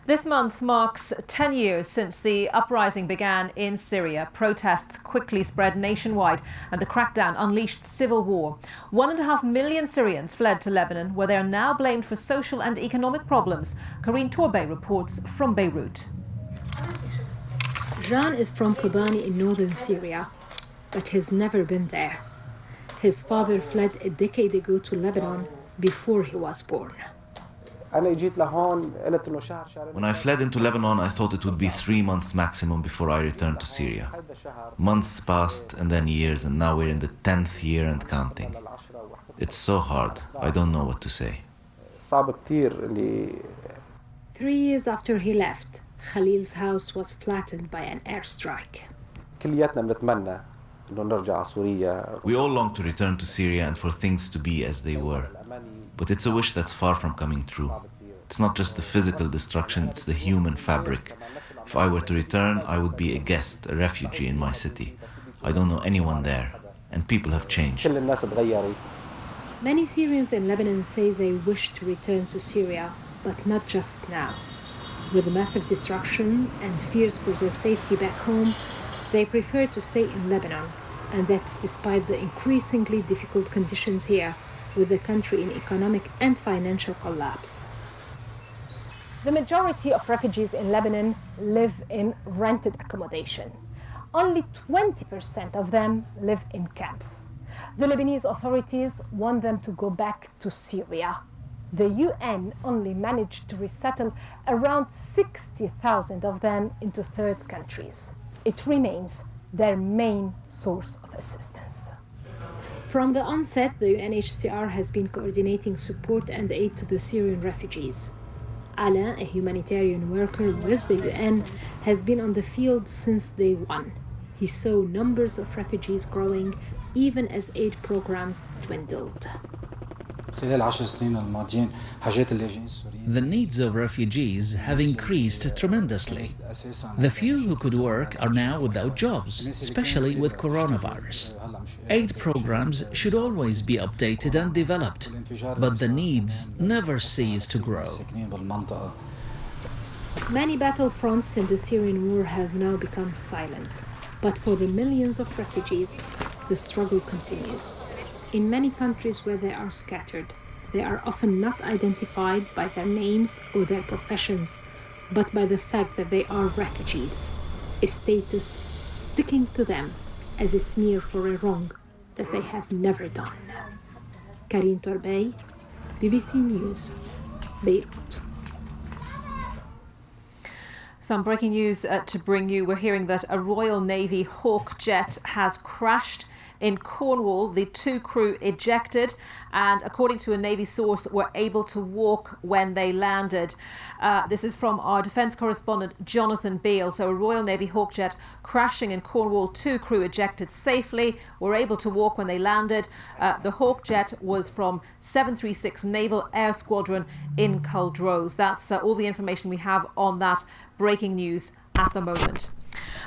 This month marks 10 years since the uprising began in Syria. Protests quickly spread nationwide and the crackdown unleashed civil war. 1.5 million Syrians fled to Lebanon, where they are now blamed for social and economic problems. Karine Torbey reports from Beirut. Jean is from Kobani in northern Syria, but has never been there. His father fled a decade ago to Lebanon before he was born. When I fled into Lebanon, I thought it would be 3 months maximum before I returned to Syria. Months passed and then years, and now we're in the 10th year and counting. It's so hard. I don't know what to say. 3 years after he left, Khalil's house was flattened by an airstrike. We all long to return to Syria and for things to be as they were. But it's a wish that's far from coming true. It's not just the physical destruction, it's the human fabric. If I were to return, I would be a guest, a refugee in my city. I don't know anyone there, and people have changed. Many Syrians in Lebanon say they wish to return to Syria, but not just now. With the massive destruction and fears for their safety back home, they prefer to stay in Lebanon, and that's despite the increasingly difficult conditions here, with the country in economic and financial collapse. The majority of refugees in Lebanon live in rented accommodation. Only 20% of them live in camps. The Lebanese authorities want them to go back to Syria. The UN only managed to resettle around 60,000 of them into third countries. It remains their main source of assistance. From the onset, the UNHCR has been coordinating support and aid to the Syrian refugees. Ala, a humanitarian worker with the UN, has been on the field since day one. He saw numbers of refugees growing even as aid programs dwindled. The needs of refugees have increased tremendously. The few who could work are now without jobs, especially with coronavirus. Aid programs should always be updated and developed, but the needs never cease to grow. Many battlefronts in the Syrian war have now become silent, but for the millions of refugees, the struggle continues. In many countries where they are scattered, they are often not identified by their names or their professions, but by the fact that they are refugees, a status sticking to them as a smear for a wrong that they have never done. Karine Torbey, BBC News, Beirut. Some breaking news to bring you. We're hearing that a Royal Navy Hawk jet has crashed in Cornwall. The 2 crew ejected and, according to a Navy source, were able to walk when they landed. This is from our defence correspondent Jonathan Beale. So a Royal Navy Hawk jet crashing in Cornwall, 2 crew ejected safely, were able to walk when they landed. The Hawk jet was from 736 Naval Air Squadron in Culdrose. That's all the information we have on that breaking news at the moment.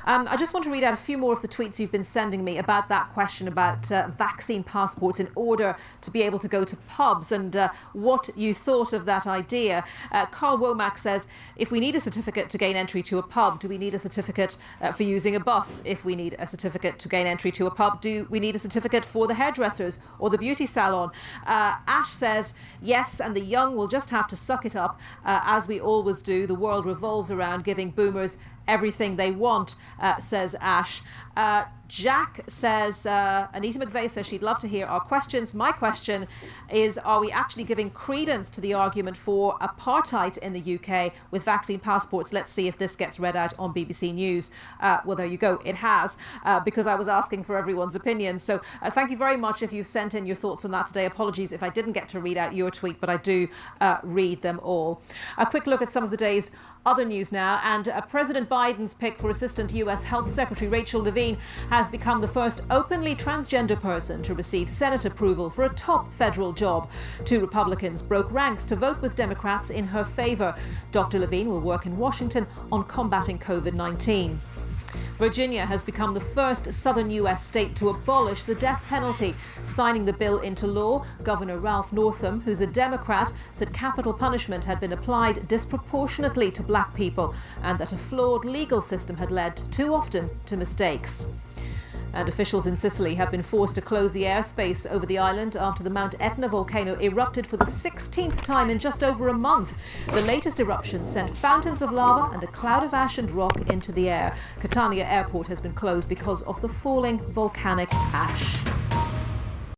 I just want to read out a few more of the tweets you've been sending me about that question about vaccine passports in order to be able to go to pubs, and what you thought of that idea. Carl Womack says, if we need a certificate to gain entry to a pub, do we need a certificate for using a bus? If we need a certificate to gain entry to a pub, do we need a certificate for the hairdressers or the beauty salon? Ash says, yes, and the young will just have to suck it up, as we always do. The world revolves around giving boomers everything they want, says Ash. Jack says, Anita McVeigh says she'd love to hear our questions. My question is, are we actually giving credence to the argument for apartheid in the UK with vaccine passports? Let's see if this gets read out on BBC News. Well, there you go. It has, because I was asking for everyone's opinion. So thank you very much if you've sent in your thoughts on that today. Apologies if I didn't get to read out your tweet, but I do read them all. A quick look at some of the day's other news now, and President Biden's pick for Assistant US Health Secretary Rachel Levine has become the first openly transgender person to receive Senate approval for a top federal job. 2 Republicans broke ranks to vote with Democrats in her favor. Dr. Levine will work in Washington on combating COVID-19. Virginia has become the first southern U.S. state to abolish the death penalty. Signing the bill into law, Governor Ralph Northam, who's a Democrat, said capital punishment had been applied disproportionately to black people and that a flawed legal system had led too often to mistakes. And officials in Sicily have been forced to close the airspace over the island after the Mount Etna volcano erupted for the 16th time in just over a month. The latest eruption sent fountains of lava and a cloud of ash and rock into the air. Catania Airport has been closed because of the falling volcanic ash.